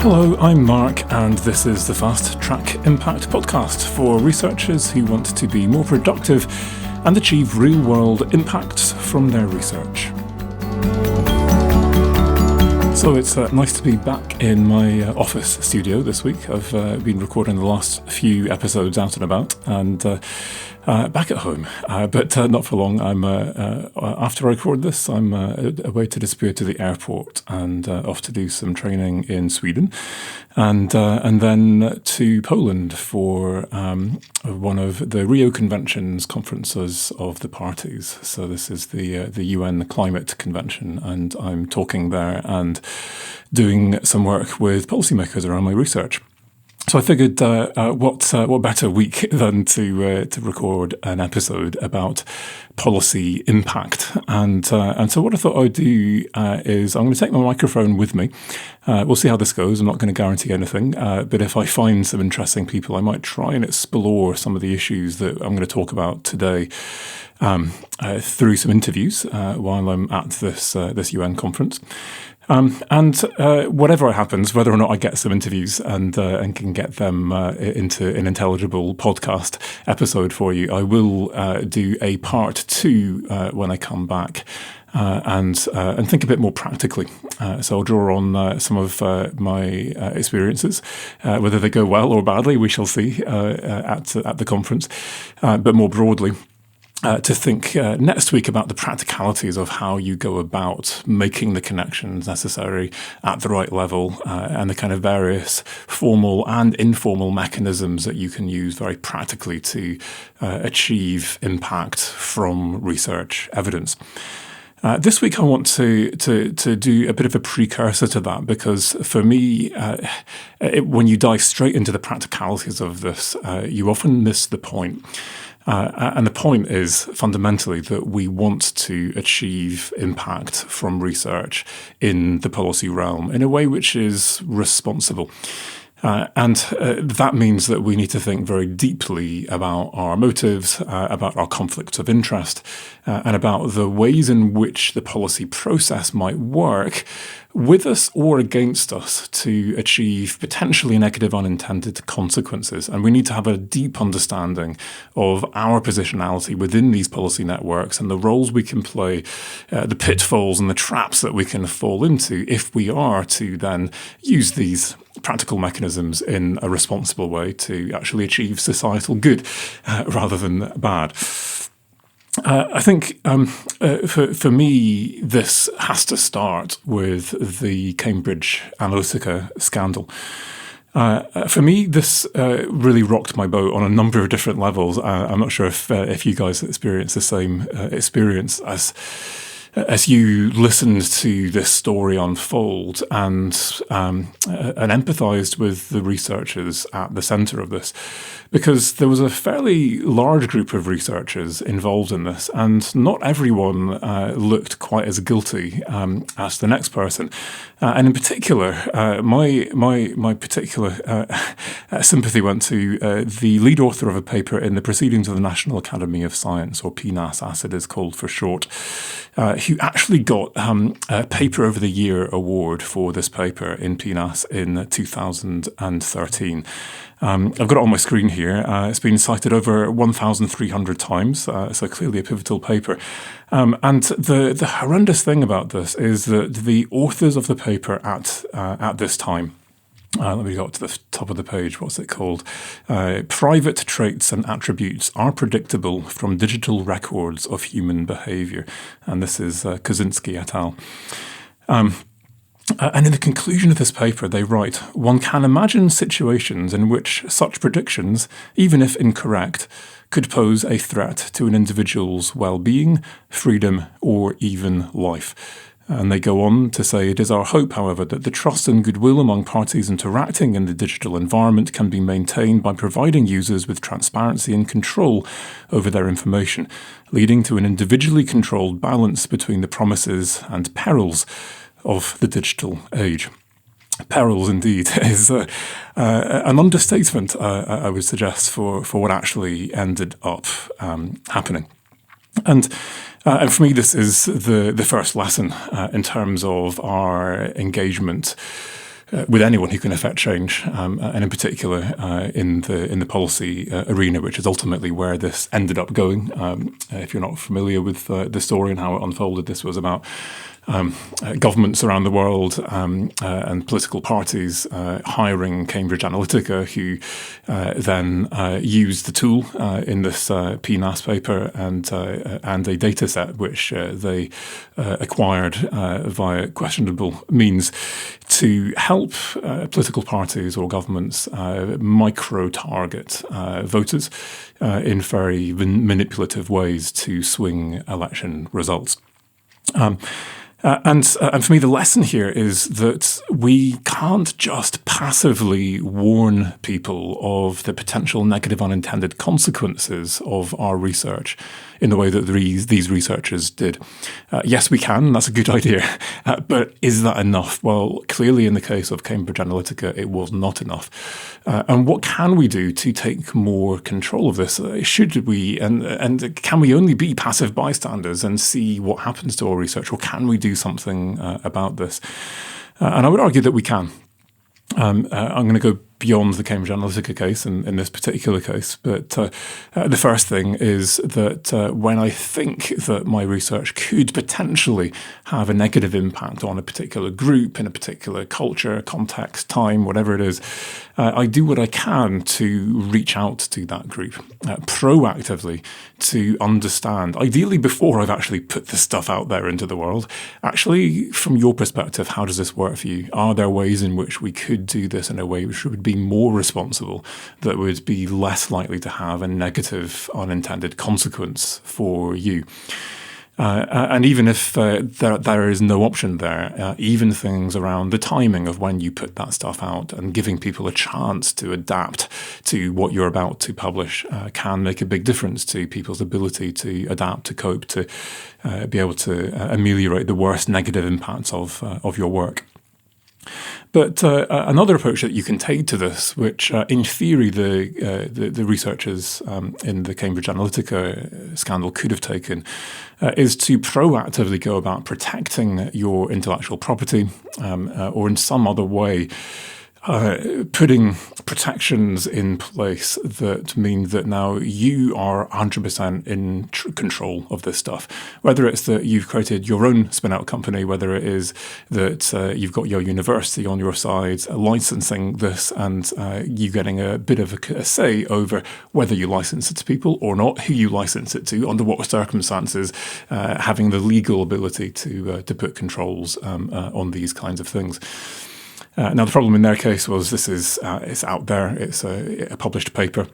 Hello, I'm Mark, and this is the Fast Track Impact podcast for researchers who want to be more productive and achieve real-world impacts from their research. So it's nice to be back in my office studio this week. I've been recording the last few episodes out and about, and back at home, but not for long. I'm after I record this, I'm away to disappear to the airport and off to do some training in Sweden, and then to Poland for one of the Rio Convention's conferences of the parties. So this is the UN Climate Convention, and I'm talking there and doing some work with policymakers around my research. So I figured, what better week than to record an episode about policy impact, and so what I thought I'd do is I'm going to take my microphone with me. We'll see how this goes. I'm not going to guarantee anything, but if I find some interesting people, I might try and explore some of the issues that I'm going to talk about today through some interviews while I'm at this UN conference. And whatever happens, whether or not I get some interviews and can get them into an intelligible podcast episode for you, I will do a part 2 when I come back and think a bit more practically. So I'll draw on some of my experiences, whether they go well or badly, we shall see at the conference, but more broadly. To think next week about the practicalities of how you go about making the connections necessary at the right level and the kind of various formal and informal mechanisms that you can use very practically to achieve impact from research evidence. This week I want to do a bit of a precursor to that, because for me, when you dive straight into the practicalities of this, you often miss the point. And the point is fundamentally that we want to achieve impact from research in the policy realm in a way which is responsible. And that means that we need to think very deeply about our motives, about our conflicts of interest, and about the ways in which the policy process might work with us or against us to achieve potentially negative unintended consequences. And we need to have a deep understanding of our positionality within these policy networks and the roles we can play, the pitfalls and the traps that we can fall into if we are to then use these practical mechanisms in a responsible way to actually achieve societal good rather than bad. I think for me, this has to start with the Cambridge Analytica scandal. For me, this really rocked my boat on a number of different levels. I'm not sure if you guys experienced the same experience as you listened to this story unfold and empathised with the researchers at the centre of this, because there was a fairly large group of researchers involved in this, and not everyone looked quite as guilty as the next person. And in particular, my particular sympathy went to the lead author of a paper in the Proceedings of the National Academy of Science, or PNAS as it is called for short, who actually got a Paper of the Year award for this paper in PNAS in 2013. I've got it on my screen here. It's been cited over 1,300 times, so clearly a pivotal paper. And the horrendous thing about this is that the authors of the paper at this time, let me go up to the top of the page. What's it called? Private traits and attributes are predictable from digital records of human behaviour. And this is Kozinski et al. And in the conclusion of this paper, they write, one can imagine situations in which such predictions, even if incorrect, could pose a threat to an individual's well-being, freedom, or even life. And they go on to say, it is our hope, however, that the trust and goodwill among parties interacting in the digital environment can be maintained by providing users with transparency and control over their information, leading to an individually controlled balance between the promises and perils of the digital age. Perils, indeed, is an understatement, I would suggest, for what actually ended up happening. And for me, this is the first lesson in terms of our engagement with anyone who can affect change, and in particular in the policy arena, which is ultimately where this ended up going. If you're not familiar with the story and how it unfolded, this was about governments around the world and political parties hiring Cambridge Analytica, who then used the tool in this PNAS paper and a data set which they acquired via questionable means to help political parties or governments micro-target voters in very manipulative ways to swing election results. And for me, the lesson here is that we can't just passively warn people of the potential negative unintended consequences of our research in the way that these researchers did. Yes, we can. That's a good idea. But is that enough? Well, clearly in the case of Cambridge Analytica, it was not enough. And what can we do to take more control of this? Should we, and can we only be passive bystanders and see what happens to our research, or can we do something about this? And I would argue that we can. I'm going to go beyond the Cambridge Analytica case in this particular case. But the first thing is that when I think that my research could potentially have a negative impact on a particular group in a particular culture, context, time, whatever it is, I do what I can to reach out to that group proactively to understand, ideally before I've actually put this stuff out there into the world, actually from your perspective, how does this work for you? Are there ways in which we could do this in a way which would be more responsible, that would be less likely to have a negative unintended consequence for you? And even if there is no option there, even things around the timing of when you put that stuff out and giving people a chance to adapt to what you're about to publish can make a big difference to people's ability to adapt, to cope, to be able to ameliorate the worst negative impacts of your work. But another approach that you can take to this, which in theory the researchers in the Cambridge Analytica scandal could have taken, is to proactively go about protecting your intellectual property or in some other way putting protections in place that mean that now you are 100% in control of this stuff. Whether it's that you've created your own spin-out company, whether it is that you've got your university on your side licensing this and you getting a bit of a say over whether you license it to people or not, who you license it to, under what circumstances, having the legal ability to put controls on these kinds of things. Now, the problem in their case was this is it's out there. It's a published paper.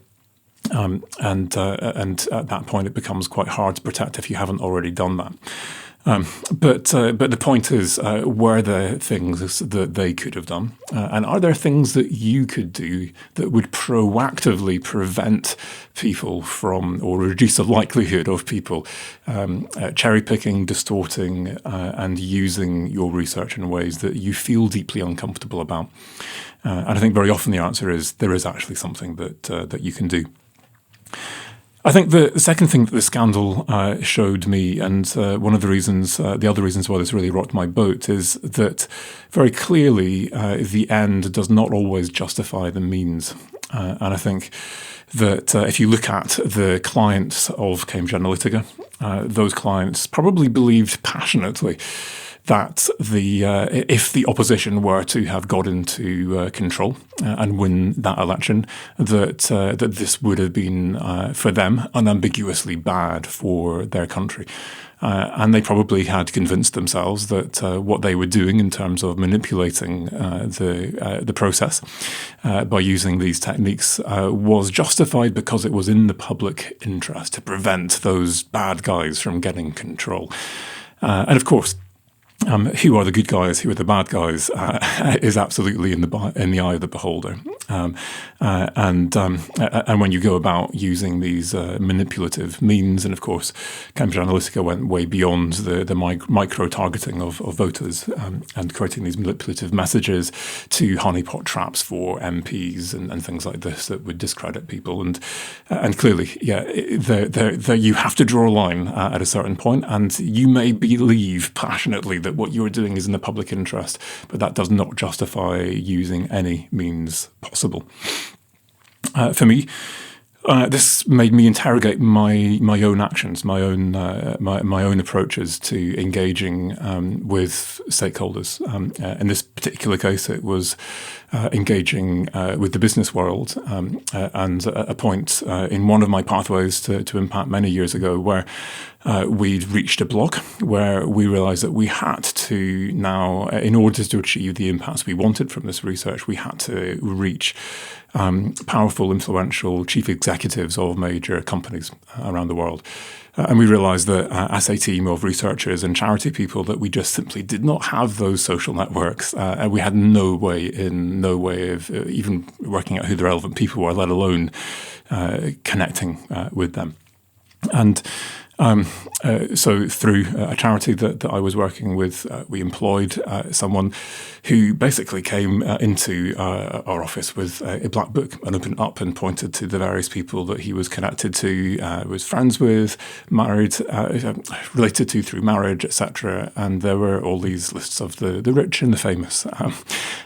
And at that point, it becomes quite hard to protect if you haven't already done that. But the point is, were there things that they could have done? And are there things that you could do that would proactively prevent people from, or reduce the likelihood of people cherry-picking, distorting, and using your research in ways that you feel deeply uncomfortable about? And I think very often the answer is there is actually something that you can do. I think the second thing that the scandal showed me, and one of the reasons, the other reasons why this really rocked my boat, is that very clearly the end does not always justify the means. And I think that if you look at the clients of Cambridge Analytica, those clients probably believed passionately that if the opposition were to have got into control and win that election, that this would have been for them unambiguously bad for their country. And they probably had convinced themselves that what they were doing in terms of manipulating the process by using these techniques was justified because it was in the public interest to prevent those bad guys from getting control. And of course, who are the good guys, who are the bad guys, is absolutely in the eye of the beholder. And when you go about using these manipulative means, and of course, Cambridge Analytica went way beyond the micro-targeting of voters and creating these manipulative messages to honeypot traps for MPs and things like this that would discredit people. And clearly, yeah, you have to draw a line at a certain point, and you may believe passionately that what you're doing is in the public interest, but that does not justify using any means possible. For me, this made me interrogate my own actions, my own approaches to engaging with stakeholders. In this particular case, it was engaging with the business world, and a point in one of my pathways to impact many years ago where we'd reached a block where we realized that we had to now, in order to achieve the impacts we wanted from this research, we had to reach powerful, influential chief executives of major companies around the world. And we realized that as a team of researchers and charity people that we just simply did not have those social networks. And we had no way of even working out who the relevant people were, let alone connecting with them. And so through a charity that I was working with, we employed someone who basically came into our office with a black book and opened up and pointed to the various people that he was connected to, was friends with, married, related to through marriage, etc. And there were all these lists of the rich and the famous.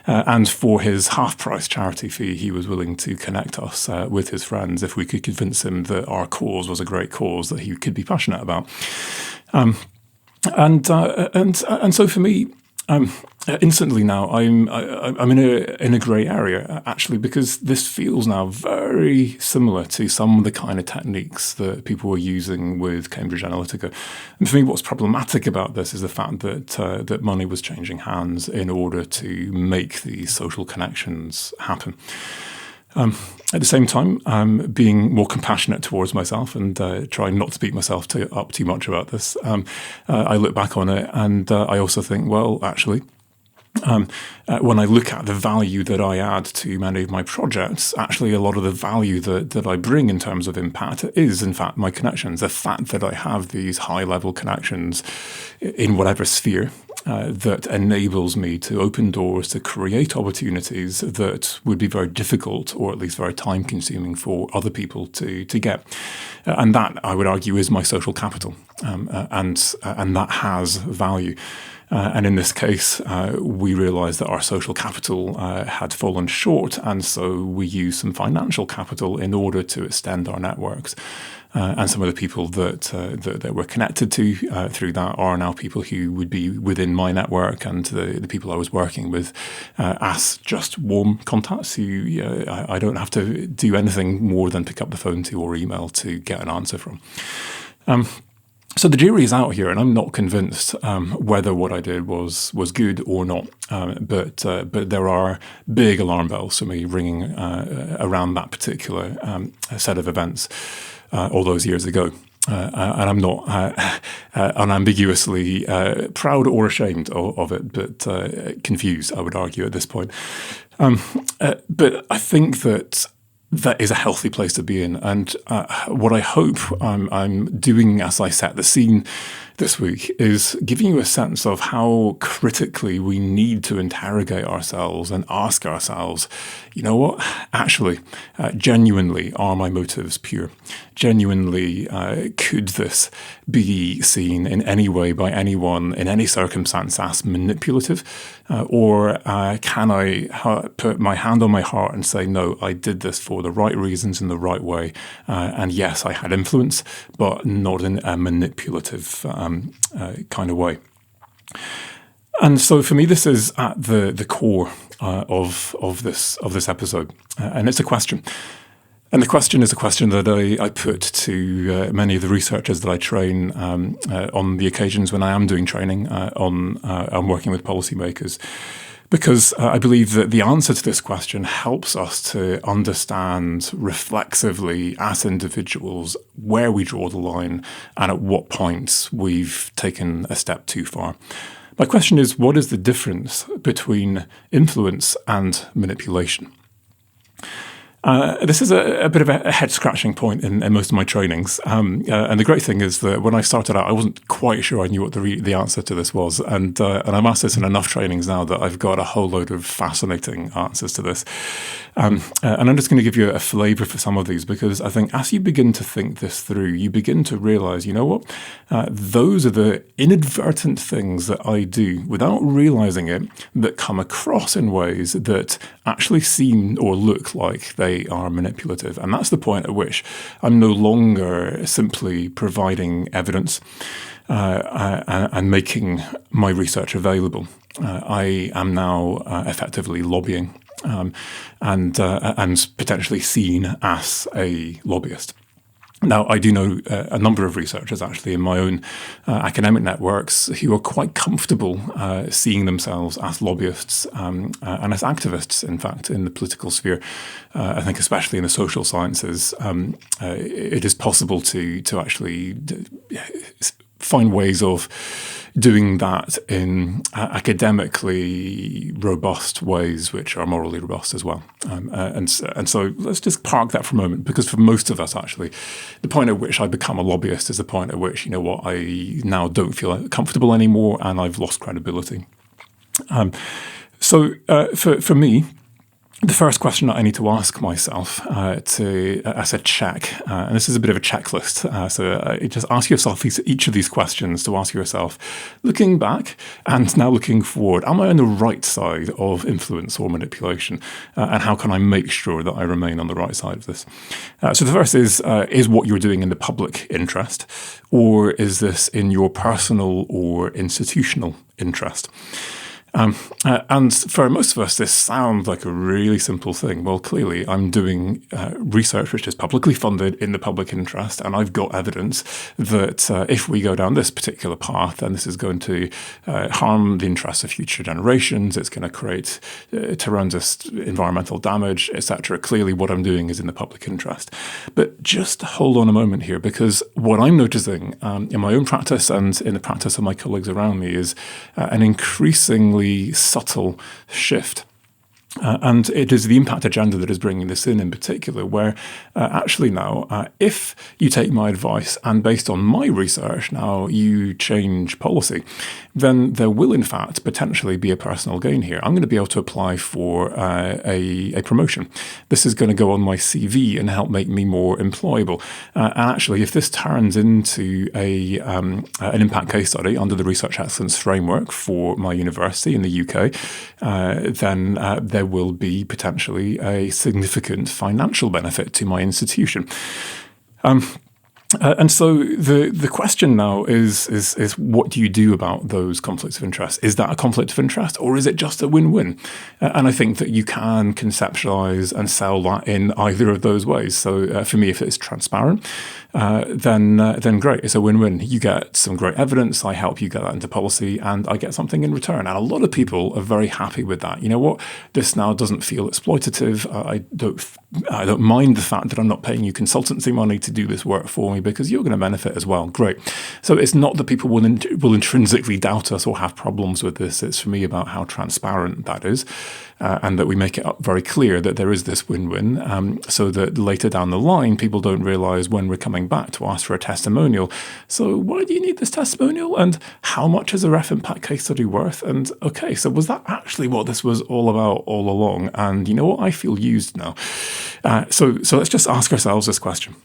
And for his half-price charity fee, he was willing to connect us with his friends if we could convince him that our cause was a great cause that he could be passionate about. And so for me, instantly now I'm in a grey area actually, because this feels now very similar to some of the kind of techniques that people were using with Cambridge Analytica. And for me, what's problematic about this is the fact that money was changing hands in order to make these social connections happen. At the same time, being more compassionate towards myself and trying not to beat myself up too much about this, I look back on it and I also think, well, actually, when I look at the value that I add to many of my projects, actually a lot of the value that I bring in terms of impact is, in fact, my connections. The fact that I have these high-level connections in whatever sphere that enables me to open doors, to create opportunities that would be very difficult or at least very time-consuming for other people to get. And that, I would argue, is my social capital, and that has value. And in this case, we realised that our social capital had fallen short, and so we used some financial capital in order to extend our networks. And some of the people that we're connected to through that are now people who would be within my network, and the people I was working with as just warm contacts who I don't have to do anything more than pick up the phone to or email to get an answer from. So the jury is out here, and I'm not convinced whether what I did was good or not. But there are big alarm bells for me ringing around that particular set of events all those years ago. And I'm not unambiguously proud or ashamed of it, but confused, I would argue, at this point. But I think that is a healthy place to be in. And what I hope I'm doing as I set the scene this week is giving you a sense of how critically we need to interrogate ourselves and ask ourselves, you know what, actually, genuinely, are my motives pure? Genuinely, could this be seen in any way by anyone in any circumstance as manipulative? Or can I put my hand on my heart and say, no, I did this for the right reasons in the right way. And yes, I had influence, but not in a manipulative kind of way. And so for me, this is at the core of this episode. And it's a question. And the question is a question that I put to many of the researchers that I train on the occasions when I am doing training on working with policymakers, because I believe that the answer to this question helps us to understand reflexively as individuals where we draw the line and at what points we've taken a step too far. My question is, what is the difference between influence and manipulation? This is a bit of a head-scratching point in most of my trainings. And the great thing is that when I started out, I wasn't quite sure I knew what the answer to this was. And I'm asked this in enough trainings now that I've got a whole load of fascinating answers to this. And I'm just going to give you a flavour for some of these, because I think as you begin to think this through, you begin to realise, you know what? Those are the inadvertent things that I do without realising it that come across in ways that actually seem or look like they are manipulative. And that's the point at which I'm no longer simply providing evidence and making my research available. I am now effectively lobbying and potentially seen as a lobbyist. Now, I do know a number of researchers actually in my own academic networks who are quite comfortable seeing themselves as lobbyists and as activists, in fact, in the political sphere. I think especially in the social sciences, it is possible to actually find ways of doing that in academically robust ways, which are morally robust as well. And so let's just park that for a moment, because for most of us, actually, the point at which I become a lobbyist is the point at which, you know what, I now don't feel comfortable anymore and I've lost credibility. So for me, the first question that I need to ask myself as a check, and this is a bit of a checklist, so just ask yourself each of these questions to ask yourself, looking back and now looking forward, am I on the right side of influence or manipulation? And how can I make sure that I remain on the right side of this? So the first is what you're doing in the public interest, or is this in your personal or institutional interest? And for most of us, this sounds like a really simple thing. Well, clearly, I'm doing research which is publicly funded in the public interest, and I've got evidence that if we go down this particular path, then this is going to harm the interests of future generations. It's going to create horrendous environmental damage, etc. Clearly, what I'm doing is in the public interest. But just hold on a moment here, because what I'm noticing in my own practice and in the practice of my colleagues around me is an increasingly subtle shift. And it is the impact agenda that is bringing this in particular, where actually now, if you take my advice and based on my research now you change policy, then there will in fact potentially be a personal gain here. I'm going to be able to apply for a promotion. This is going to go on my CV and help make me more employable. And actually, if this turns into an impact case study under the Research Excellence Framework for my university in the UK, then there will be potentially a significant financial benefit to my institution. And so the question now is what do you do about those conflicts of interest? Is that a conflict of interest, or is it just a win-win? And I think that you can conceptualize and sell that in either of those ways. So for me, if it's transparent, then great, it's a win-win. You get some great evidence, I help you get that into policy, and I get something in return. And a lot of people are very happy with that. You know what? This now doesn't feel exploitative. I don't mind the fact that I'm not paying you consultancy money to do this work for me, because you're going to benefit as well. Great. So it's not that people will intrinsically doubt us or have problems with this. It's for me about how transparent that is, and that we make it up very clear that there is this win-win, so that later down the line, people don't realise when we're coming back to ask for a testimonial. So why do you need this testimonial? And how much is a ref impact case study worth? And okay, so was that actually what this was all about all along? And you know what? I feel used now. So let's just ask ourselves this question.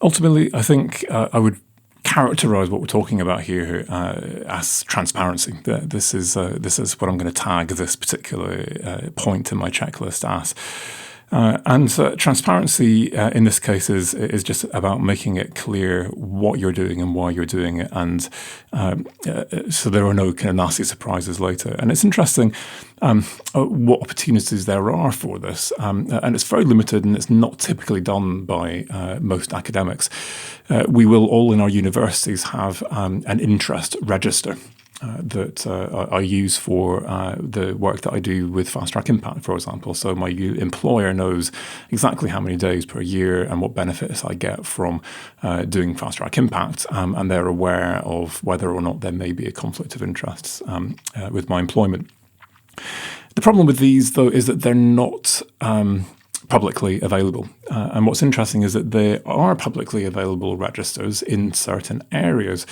Ultimately, I think I would characterize what we're talking about here as transparency. This is what I'm going to tag this particular point in my checklist as. And transparency in this case is just about making it clear what you're doing and why you're doing it, and so there are no kind of nasty surprises later. And it's interesting what opportunities there are for this, and it's very limited, and it's not typically done by most academics. We will all in our universities have an interest register that I use for the work that I do with Fast Track Impact, for example. So my employer knows exactly how many days per year and what benefits I get from doing Fast Track Impact, and they're aware of whether or not there may be a conflict of interests with my employment. The problem with these, though, is that they're not publicly available. And what's interesting is that there are publicly available registers in certain areas.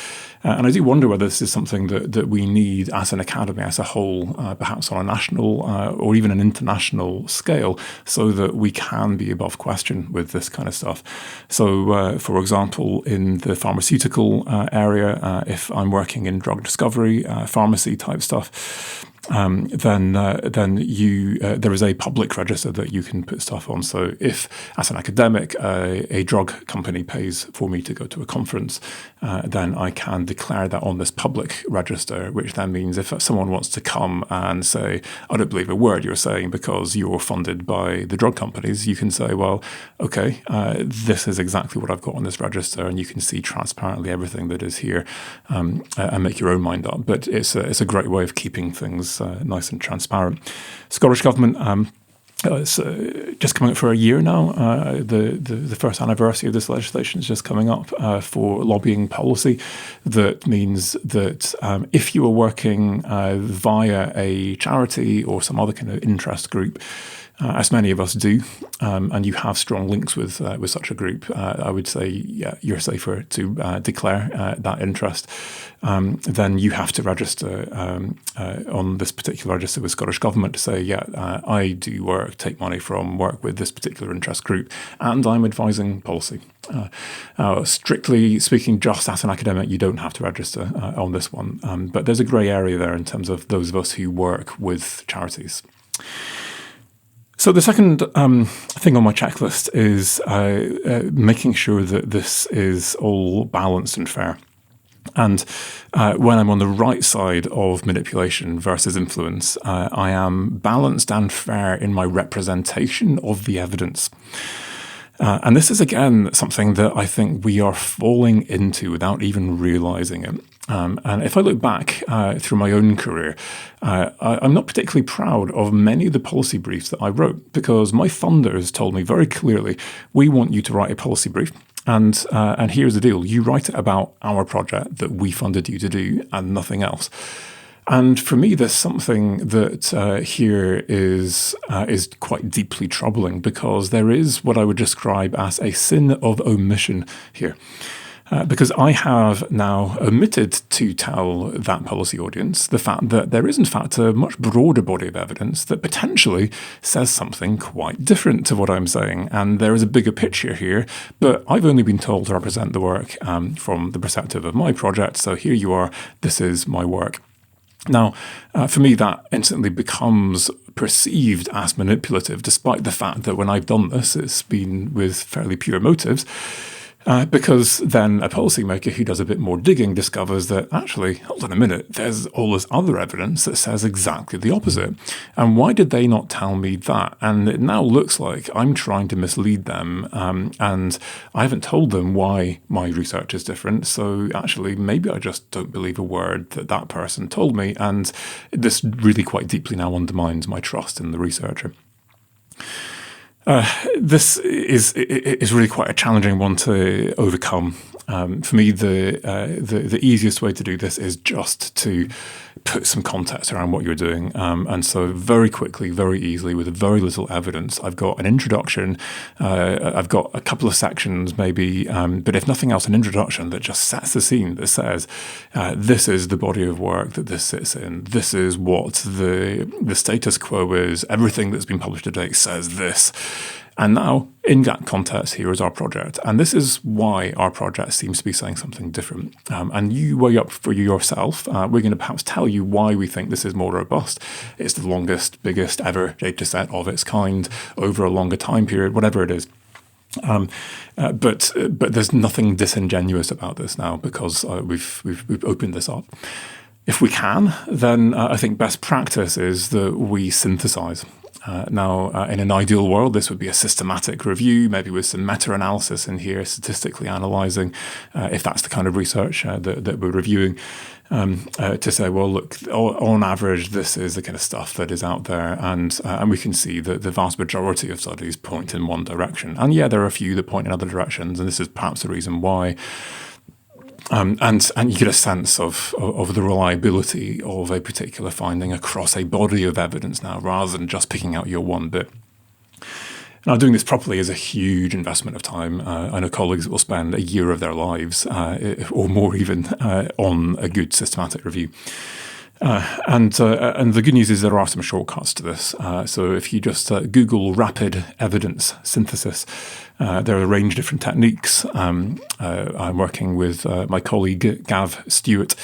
And I do wonder whether this is something that we need as an academy as a whole, perhaps on a national or even an international scale, so that we can be above question with this kind of stuff. So, for example, in the pharmaceutical area, if I'm working in drug discovery, pharmacy type stuff, then there is a public register that you can put stuff on. So if, as an academic, a drug company pays for me to go to a conference, then I can declare that on this public register, which then means if someone wants to come and say, I don't believe a word you're saying because you're funded by the drug companies, you can say, well, okay, this is exactly what I've got on this register, and you can see transparently everything that is here, and make your own mind up. But it's a great way of keeping things nice and transparent. Scottish Government, it's just coming up for a year now. The first anniversary of this legislation is just coming up for lobbying policy. That means that if you are working via a charity or some other kind of interest group, as many of us do, and you have strong links with such a group, I would say, yeah, you're safer to declare that interest. Then you have to register on this particular register with Scottish Government to say, yeah, I do work, take money from work with this particular interest group, and I'm advising policy. Strictly speaking, just as an academic, you don't have to register on this one. But there's a grey area there in terms of those of us who work with charities. So the second thing on my checklist is making sure that this is all balanced and fair. And when I'm on the right side of manipulation versus influence, I am balanced and fair in my representation of the evidence. And this is, again, something that I think we are falling into without even realizing it. And if I look back through my own career, I'm not particularly proud of many of the policy briefs that I wrote, because my funders told me very clearly, we want you to write a policy brief. And here's the deal. You write it about our project that we funded you to do and nothing else. And for me, there's something that here is quite deeply troubling, because there is what I would describe as a sin of omission here. Because I have now omitted to tell that policy audience the fact that there is, in fact, a much broader body of evidence that potentially says something quite different to what I'm saying. And there is a bigger picture here, but I've only been told to represent the work from the perspective of my project. So here you are, this is my work. Now, for me, that instantly becomes perceived as manipulative, despite the fact that when I've done this, it's been with fairly pure motives. Because then a policymaker who does a bit more digging discovers that, actually, hold on a minute, there's all this other evidence that says exactly the opposite. And why did they not tell me that? And it now looks like I'm trying to mislead them, and I haven't told them why my research is different. So actually, maybe I just don't believe a word that that person told me. And this really quite deeply now undermines my trust in the researcher. This is really quite a challenging one to overcome. For me, the easiest way to do this is just to put some context around what you're doing. And so very quickly, very easily, with very little evidence, I've got an introduction, I've got a couple of sections maybe, but if nothing else, an introduction that just sets the scene, that says, this is the body of work that this sits in, this is what the status quo is, everything that's been published to date says this. And now, in that context, here is our project. And this is why our project seems to be saying something different. And you weigh up for yourself. We're going to perhaps tell you why we think this is more robust. It's the longest, biggest ever data set of its kind over a longer time period, whatever it is. But there's nothing disingenuous about this now, because we've opened this up. If we can, then I think best practice is that we synthesize. Now, in an ideal world, this would be a systematic review, maybe with some meta-analysis in here, statistically analysing, if that's the kind of research that we're reviewing, to say, well, look, on average, this is the kind of stuff that is out there, and we can see that the vast majority of studies point in one direction. And yeah, there are a few that point in other directions, and this is perhaps the reason why. And you get a sense of the reliability of a particular finding across a body of evidence now, rather than just picking out your one bit. Now, doing this properly is a huge investment of time. I know colleagues that will spend a year of their lives, or more even, on a good systematic review. And the good news is there are some shortcuts to this. So if you just Google rapid evidence synthesis, there are a range of different techniques. I'm working with my colleague Gav Stewart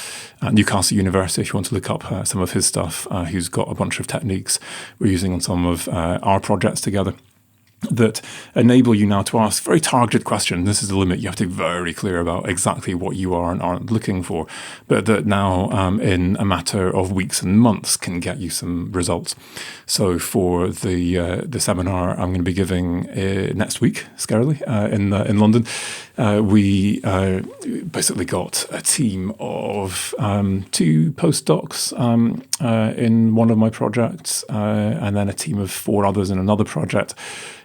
at Newcastle University, if you want to look up some of his stuff, who's got a bunch of techniques we're using on some of our projects together, that enable you now to ask very targeted questions. This is the limit. You have to be very clear about exactly what you are and aren't looking for, but that now in a matter of weeks and months can get you some results. So for the seminar I'm going to be giving next week, scarily, in London, we basically got a team of 2 postdocs in one of my projects, and then a team of 4 others in another project,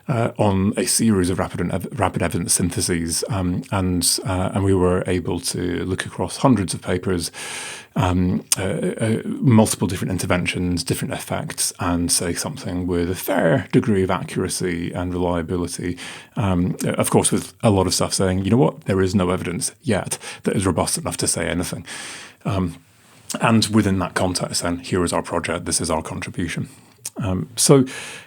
on a series of rapid evidence syntheses, and we were able to look across hundreds of papers, multiple different interventions, different effects, and say something with a fair degree of accuracy and reliability. Of course, with a lot of stuff saying, you know what, there is no evidence yet that is robust enough to say anything. And within that context, then, here is our project, this is our contribution. So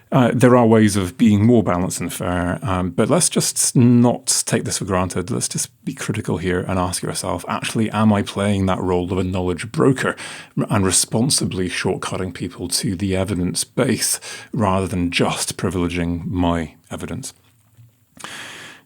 there are ways of being more balanced and fair, but let's just not take this for granted. Let's just be critical here and ask yourself, actually, am I playing that role of a knowledge broker and responsibly shortcutting people to the evidence base rather than just privileging my evidence?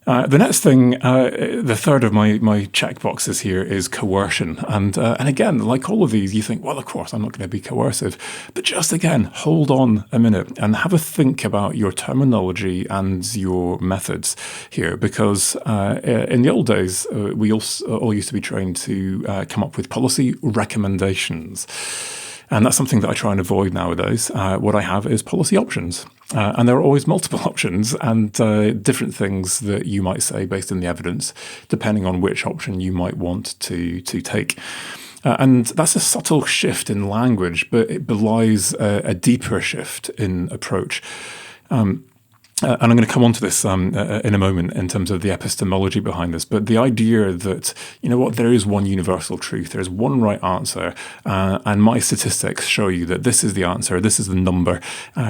The next thing, the third of my checkboxes here is coercion. And again, like all of these, you think, well, of course, I'm not going to be coercive. But just again, hold on a minute and have a think about your terminology and your methods here. Because in the old days, we all used to be trained to come up with policy recommendations. And that's something that I try and avoid nowadays. What I have is policy options. And there are always multiple options and different things that you might say based on the evidence, depending on which option you might want to take. And that's a subtle shift in language, but it belies a deeper shift in approach. And I'm going to come on to this in a moment in terms of the epistemology behind this, but the idea that, you know what, there is one universal truth, there's one right answer, and my statistics show you that this is the answer, this is the number,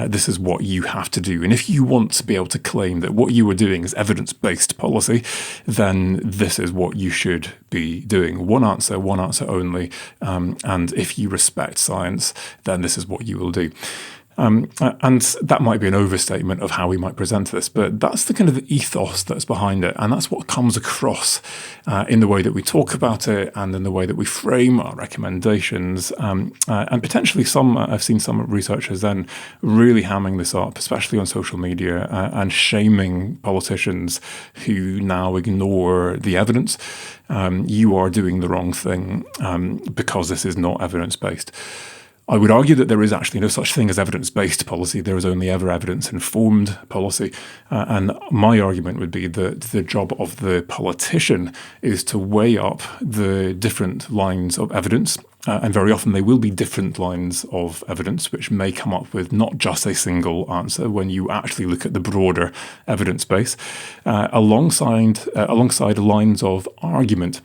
this is what you have to do. And if you want to be able to claim that what you are doing is evidence-based policy, then this is what you should be doing. One answer only, and if you respect science, then this is what you will do. And that might be an overstatement of how we might present this, but that's the kind of ethos that's behind it. And that's what comes across in the way that we talk about it and in the way that we frame our recommendations. And potentially I've seen some researchers then really hamming this up, especially on social media, and shaming politicians who now ignore the evidence. You are doing the wrong thing because this is not evidence-based. I would argue that there is actually no such thing as evidence-based policy. There is only ever evidence-informed policy. And my argument would be that the job of the politician is to weigh up the different lines of evidence. And very often they will be different lines of evidence, which may come up with not just a single answer when you actually look at the broader evidence base, alongside lines of argument,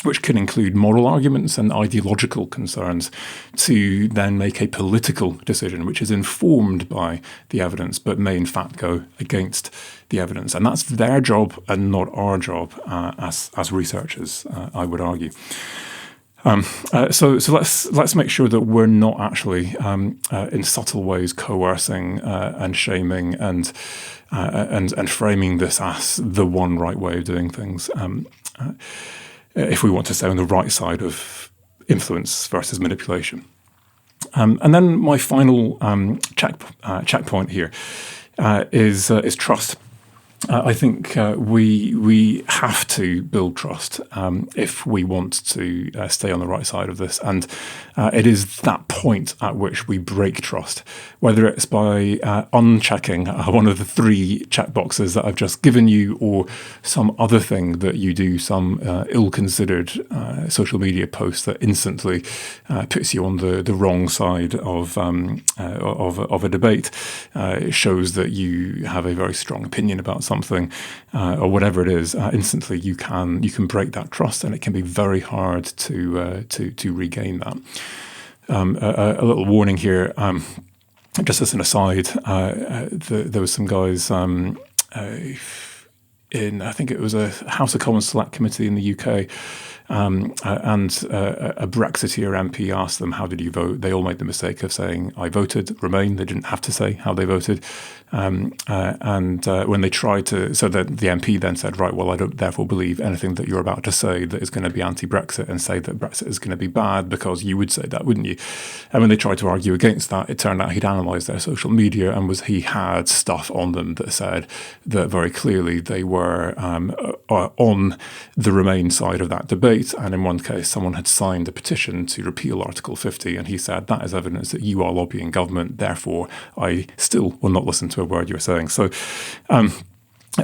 which can include moral arguments and ideological concerns, to then make a political decision, which is informed by the evidence, but may in fact go against the evidence. And that's their job and not our job as researchers, I would argue. So let's make sure that we're not actually in subtle ways coercing and shaming and framing this as the one right way of doing things. If we want to stay on the right side of influence versus manipulation. And then my final checkpoint here is trust. I think we have to build trust if we want to stay on the right side of this, and it is that point at which we break trust, whether it's by unchecking one of the 3 checkboxes that I've just given you, or some other thing that you do, some ill-considered social media post that instantly puts you on the wrong side of a debate. It shows that you have a very strong opinion about something, or whatever it is. Instantly, you can break that trust, and it can be very hard to regain that. A little warning here. Just as an aside, there was some guys in, I think it was a House of Commons Select Committee in the UK, and a Brexiteer MP asked them, how did you vote? They all made the mistake of saying, I voted Remain. They didn't have to say how they voted. And when they tried to, so that the MP then said, right, well, I don't therefore believe anything that you're about to say that is going to be anti-Brexit, and say that Brexit is going to be bad because you would say that, wouldn't you? And when they tried to argue against that, it turned out he'd analysed their social media, and he had stuff on them that said that very clearly they were on the Remain side of that debate. And in one case, someone had signed a petition to repeal Article 50, and he said, that is evidence that you are lobbying government, therefore I still will not listen to a word you're saying. So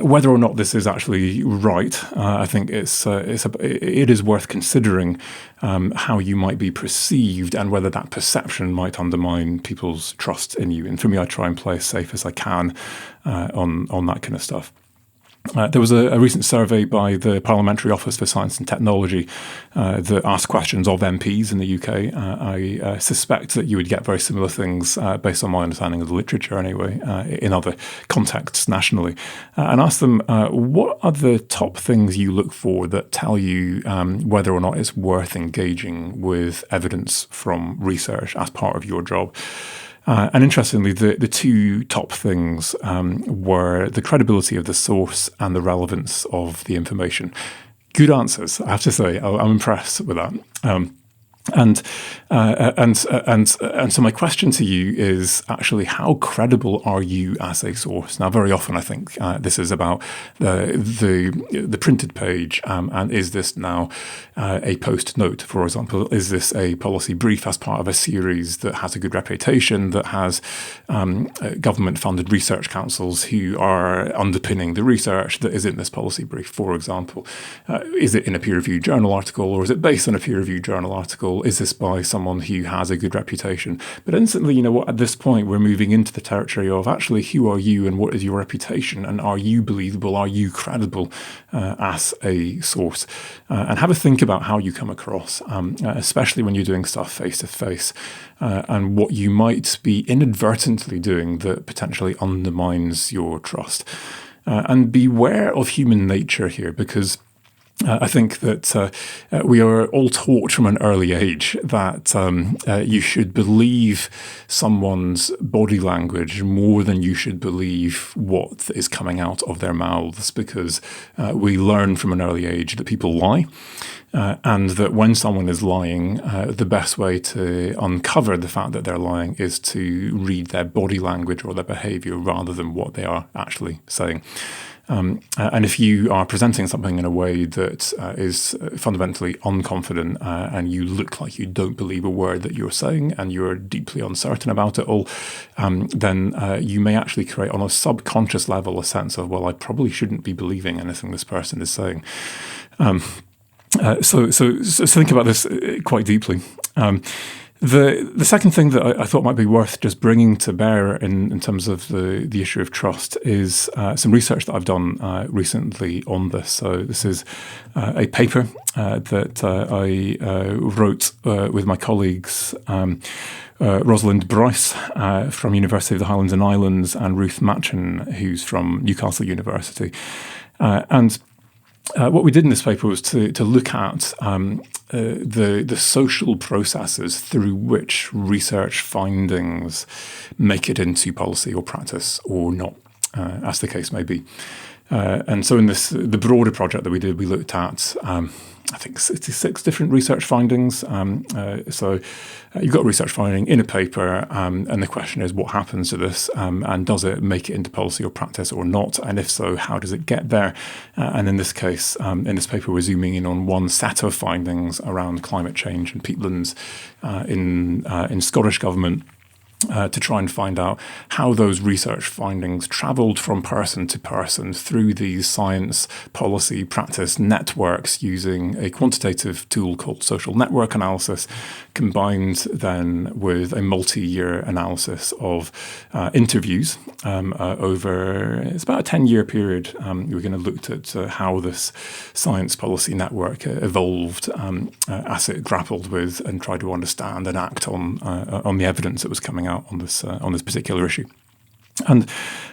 whether or not this is actually right, I think it is worth considering how you might be perceived, and whether that perception might undermine people's trust in you. And for me, I try and play as safe as I can on that kind of stuff. There was a recent survey by the Parliamentary Office for Science and Technology that asked questions of MPs in the UK. I suspect that you would get very similar things based on my understanding of the literature anyway, in other contexts nationally, and asked them, what are the top things you look for that tell you whether or not it's worth engaging with evidence from research as part of your job? And interestingly, the 2 top things were the credibility of the source and the relevance of the information. Good answers, I have to say. I'm impressed with that. And so my question to you is actually, how credible are you as a source? Now, very often I think this is about the printed page, and is this now a post note, for example? Is this a policy brief as part of a series that has a good reputation, that has government-funded research councils who are underpinning the research that is in this policy brief, for example? Is it in a peer-reviewed journal article, or is it based on a peer-reviewed journal article? Is this by someone who has a good reputation? But instantly, you know what, at this point, we're moving into the territory of actually, who are you and what is your reputation? And are you believable? Are you credible as a source? And have a think about how you come across, especially when you're doing stuff face to face, and what you might be inadvertently doing that potentially undermines your trust. And beware of human nature here, because I think that we are all taught from an early age that you should believe someone's body language more than you should believe what is coming out of their mouths, because we learn from an early age that people lie. And that when someone is lying, the best way to uncover the fact that they're lying is to read their body language or their behaviour rather than what they are actually saying. And if you are presenting something in a way that is fundamentally unconfident, and you look like you don't believe a word that you're saying, and you're deeply uncertain about it all, then you may actually create on a subconscious level a sense of, well, I probably shouldn't be believing anything this person is saying. So think about this quite deeply. The second thing that I thought might be worth just bringing to bear in terms of the issue of trust is some research that I've done recently on this. So this is a paper that I wrote with my colleagues, Rosalind Bryce from University of the Highlands and Islands, and Ruth Matchin, who's from Newcastle University. And what we did in this paper was to look at the social processes through which research findings make it into policy or practice or not, as the case may be. And so in the broader project that we did, we looked at I think 66 different research findings. So you've got a research finding in a paper, and the question is, what happens to this, and does it make it into policy or practice or not? And if so, how does it get there? And in this case, in this paper, we're zooming in on one set of findings around climate change and peatlands in Scottish government. To try and find out how those research findings travelled from person to person through these science, policy, practice networks using a quantitative tool called social network analysis, combined then with a multi-year analysis of interviews over, it's about a 10-year period. We're going to look at how this science policy network evolved as it grappled with and tried to understand and act on the evidence that was coming out on this particular issue. And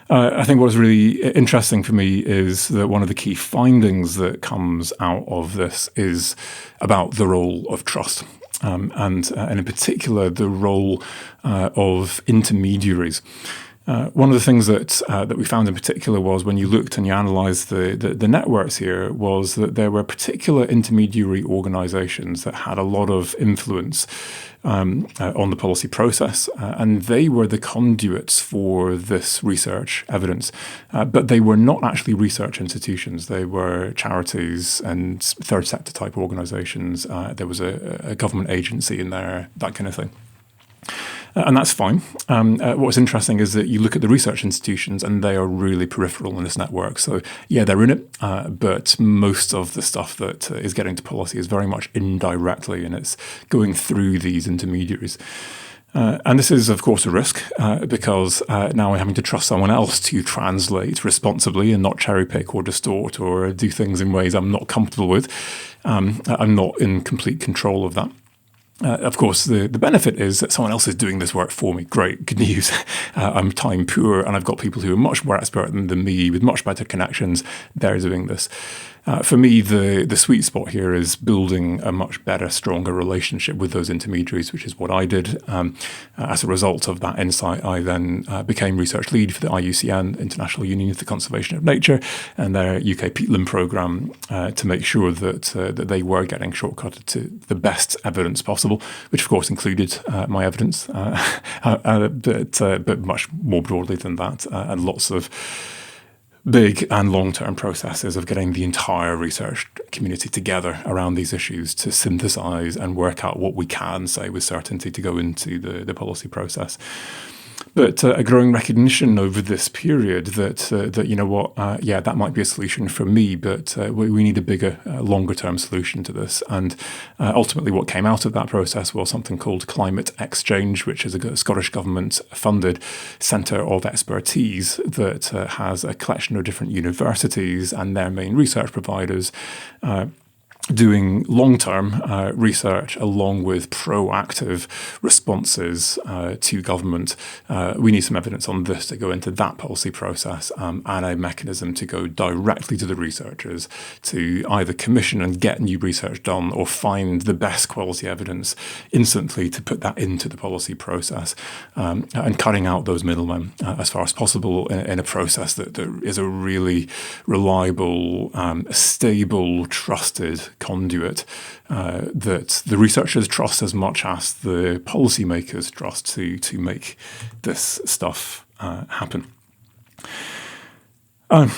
I think what is really interesting for me is that one of the key findings that comes out of this is about the role of trust. And in particular, the role of intermediaries. One of the things that we found in particular was when you looked and you analysed the networks here was that there were particular intermediary organisations that had a lot of influence on the policy process, and they were the conduits for this research evidence. But they were not actually research institutions. They were charities and third sector type organisations. There was a government agency in there, that kind of thing. And that's fine. What's interesting is that you look at the research institutions and they are really peripheral in this network. So yeah, they're in it, but most of the stuff that is getting to policy is very much indirectly, and it's going through these intermediaries. And this is, of course, a risk because now we're having to trust someone else to translate responsibly and not cherry pick or distort or do things in ways I'm not comfortable with. I'm not in complete control of that. Of course, the benefit is that someone else is doing this work for me. Great, good news. I'm time poor, and I've got people who are much more expert than me with much better connections. They're doing this. For me, the sweet spot here is building a much better, stronger relationship with those intermediaries, which is what I did. As a result of that insight, I then became research lead for the IUCN, International Union for the Conservation of Nature, and their UK peatland programme to make sure that they were getting shortcutted to the best evidence possible, which of course included my evidence, but much more broadly than that, and lots of big and long-term processes of getting the entire research community together around these issues to synthesize and work out what we can say with certainty to go into the policy process. But a growing recognition over this period that you know what, that might be a solution for me, but we need a bigger, longer-term solution to this. And ultimately what came out of that process was something called Climate Exchange, which is a Scottish government-funded centre of expertise that has a collection of different universities and their main research providers doing long-term research along with proactive responses to government. We need some evidence on this to go into that policy process and a mechanism to go directly to the researchers to either commission and get new research done or find the best quality evidence instantly to put that into the policy process and cutting out those middlemen as far as possible in a process that is a really reliable, stable, trusted conduit that the researchers trust as much as the policymakers trust to make this stuff happen. I'm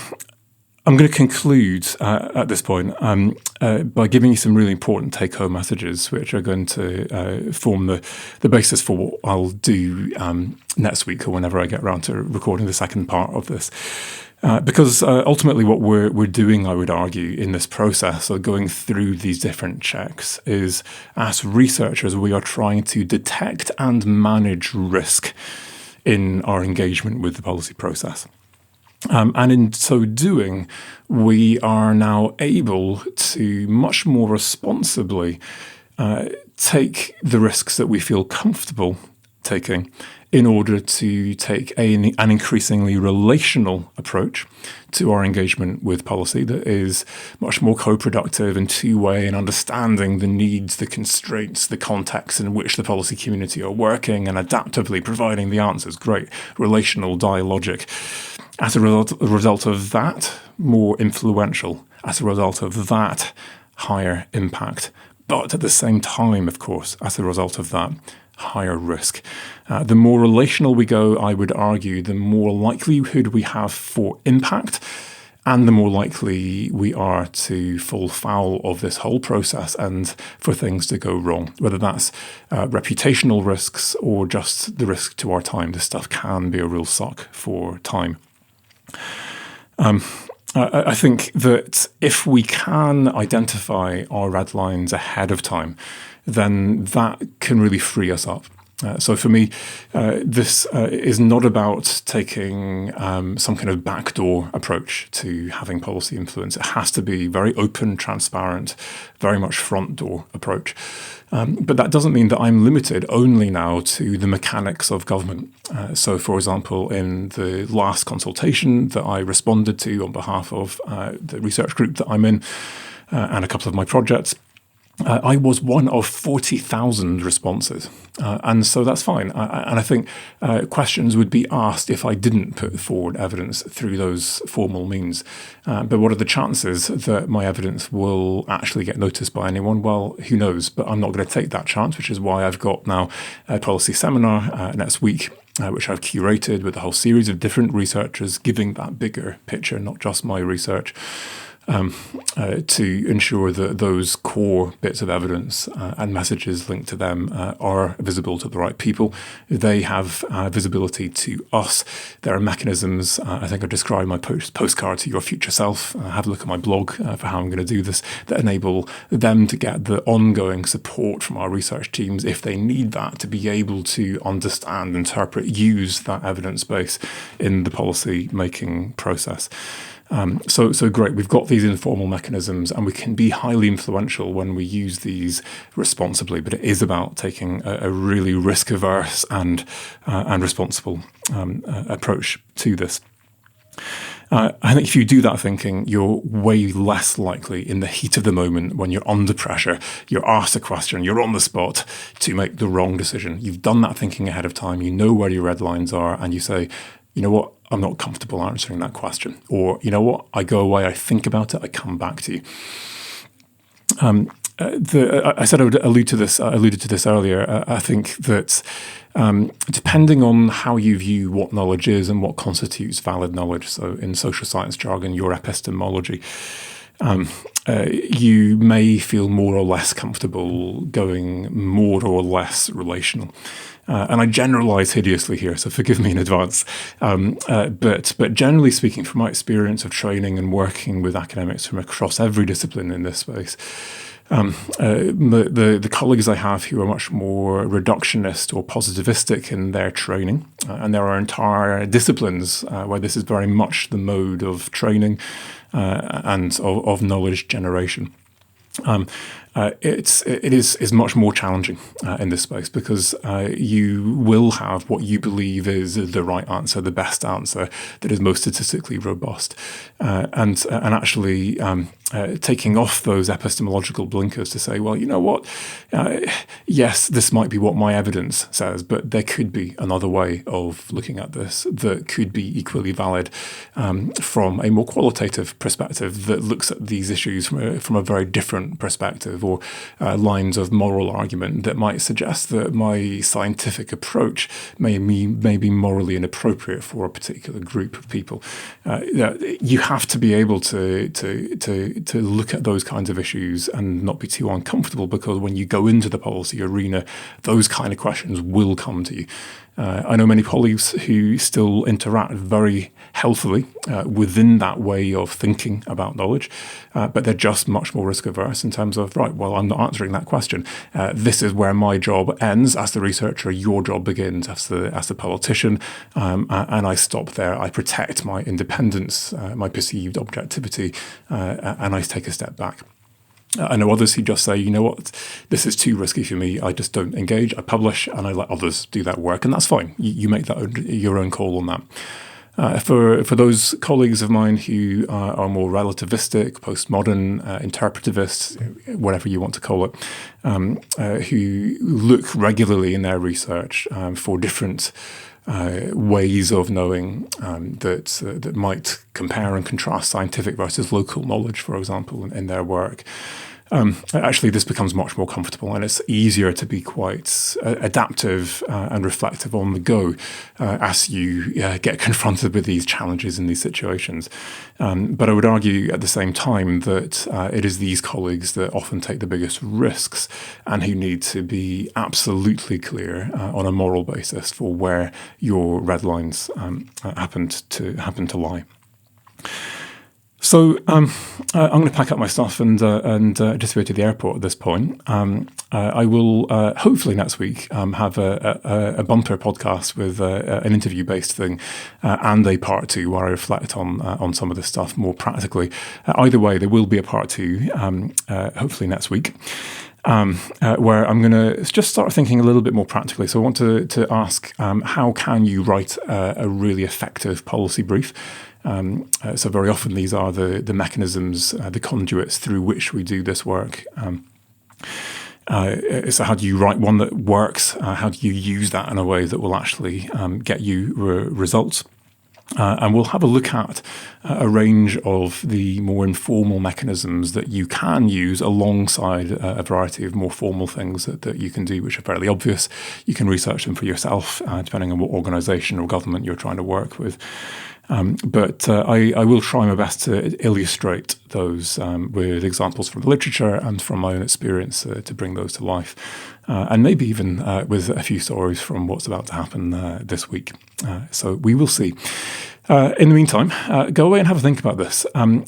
going to conclude at this point by giving you some really important take-home messages, which are going to form the basis for what I'll do next week or whenever I get around to recording the second part of this. Because ultimately what we're doing, I would argue, in this process of going through these different checks is, as researchers, we are trying to detect and manage risk in our engagement with the policy process. And in so doing, we are now able to much more responsibly take the risks that we feel comfortable taking in order to take an increasingly relational approach to our engagement with policy that is much more co-productive and two-way and understanding the needs, the constraints, the context in which the policy community are working and adaptively providing the answers. Great. Relational, dialogic. As a result of that, more influential. As a result of that, higher impact. But at the same time, of course, as a result of that, higher risk. The more relational we go, I would argue, the more likelihood we have for impact, and the more likely we are to fall foul of this whole process and for things to go wrong, whether that's reputational risks or just the risk to our time. This stuff can be a real suck for time. I think that if we can identify our red lines ahead of time, then that can really free us up. So for me, this is not about taking some kind of backdoor approach to having policy influence. It has to be very open, transparent, very much front door approach. But that doesn't mean that I'm limited only now to the mechanics of government. So, for example, in the last consultation that I responded to on behalf of the research group that I'm in and a couple of my projects, I was one of 40,000 responses. And so that's fine. And I think questions would be asked if I didn't put forward evidence through those formal means. But what are the chances that my evidence will actually get noticed by anyone? Well, who knows? But I'm not going to take that chance, which is why I've got now a policy seminar next week, which I've curated with a whole series of different researchers giving that bigger picture, not just my research. To ensure that those core bits of evidence and messages linked to them are visible to the right people. They have visibility to us. There are mechanisms, I think I described my postcard to your future self. Have a look at my blog for how I'm going to do this, that enable them to get the ongoing support from our research teams if they need that, to be able to understand, interpret, use that evidence base in the policy making process. So great. We've got these informal mechanisms, and we can be highly influential when we use these responsibly. But it is about taking a really risk-averse and responsible approach to this. I think if you do that thinking, you're way less likely in the heat of the moment when you're under pressure, you're asked a question, you're on the spot, to make the wrong decision. You've done that thinking ahead of time. You know where your red lines are, and you say, you know what, I'm not comfortable answering that question. Or, you know what, I go away, I think about it, I come back to you. I said I would allude to this. I alluded to this earlier. I think that depending on how you view what knowledge is and what constitutes valid knowledge, so in social science jargon, your epistemology, you may feel more or less comfortable going more or less relational. And I generalize hideously here, so forgive me in advance. But generally speaking, from my experience of training and working with academics from across every discipline in this space, the colleagues I have who are much more reductionist or positivistic in their training, and there are entire disciplines where this is very much the mode of training and of knowledge generation. It is much more challenging in this space because you will have what you believe is the right answer, the best answer that is most statistically robust, and actually taking off those epistemological blinkers to say, well, you know what, yes, this might be what my evidence says, but there could be another way of looking at this that could be equally valid from a more qualitative perspective that looks at these issues from a very different perspective, or lines of moral argument that might suggest that my scientific approach may be morally inappropriate for a particular group of people. You have to be able to look at those kinds of issues and not be too uncomfortable, because when you go into the policy arena, those kind of questions will come to you. I know many colleagues who still interact very healthily within that way of thinking about knowledge, but they're just much more risk averse in terms of, right, well, I'm not answering that question. This is where my job ends as the researcher, your job begins as the politician, and I stop there. I protect my independence, my perceived objectivity, and I take a step back. I know others who just say, you know what, this is too risky for me. I just don't engage. I publish and I let others do that work, and that's fine. You make that your own call on that. For those colleagues of mine who are more relativistic, postmodern, interpretivist, whatever you want to call it, who look regularly in their research for different ways of knowing that might compare and contrast scientific versus local knowledge, for example, in their work. actually this becomes much more comfortable, and it's easier to be quite adaptive and reflective on the go as you get confronted with these challenges in these situations. But I would argue at the same time that it is these colleagues that often take the biggest risks and who need to be absolutely clear on a moral basis for where your red lines happen to lie. So I'm going to pack up my stuff and just go to the airport at this point. I will hopefully next week have a bumper podcast with an interview-based thing and a part 2 where I reflect on some of this stuff more practically. Either way, there will be a part 2 hopefully next week. Where I'm going to just start thinking a little bit more practically. So I want to ask, how can you write a really effective policy brief? So very often these are the mechanisms, the conduits through which we do this work. So how do you write one that works? How do you use that in a way that will actually get you results? And we'll have a look at a range of the more informal mechanisms that you can use alongside a variety of more formal things that you can do, which are fairly obvious. You can research them for yourself, depending on what organisation or government you're trying to work with. But I will try my best to illustrate those with examples from the literature and from my own experience to bring those to life. And maybe even with a few stories from what's about to happen this week. So we will see. In the meantime, go away and have a think about this.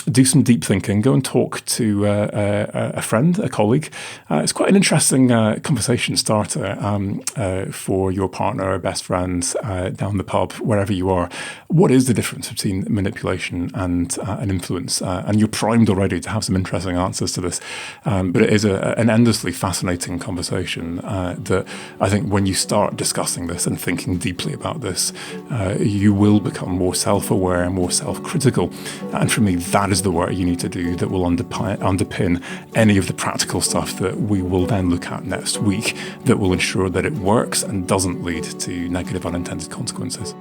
Do some deep thinking. Go and talk to a friend, a colleague. It's quite an interesting conversation starter for your partner or best friend down the pub, wherever you are. What is the difference between manipulation and an influence? And you're primed already to have some interesting answers to this. But it is an endlessly fascinating conversation that I think when you start discussing this and thinking deeply about this, you will become more self-aware and more self-critical. And for me, that is the work you need to do that will underpin any of the practical stuff that we will then look at next week that will ensure that it works and doesn't lead to negative unintended consequences.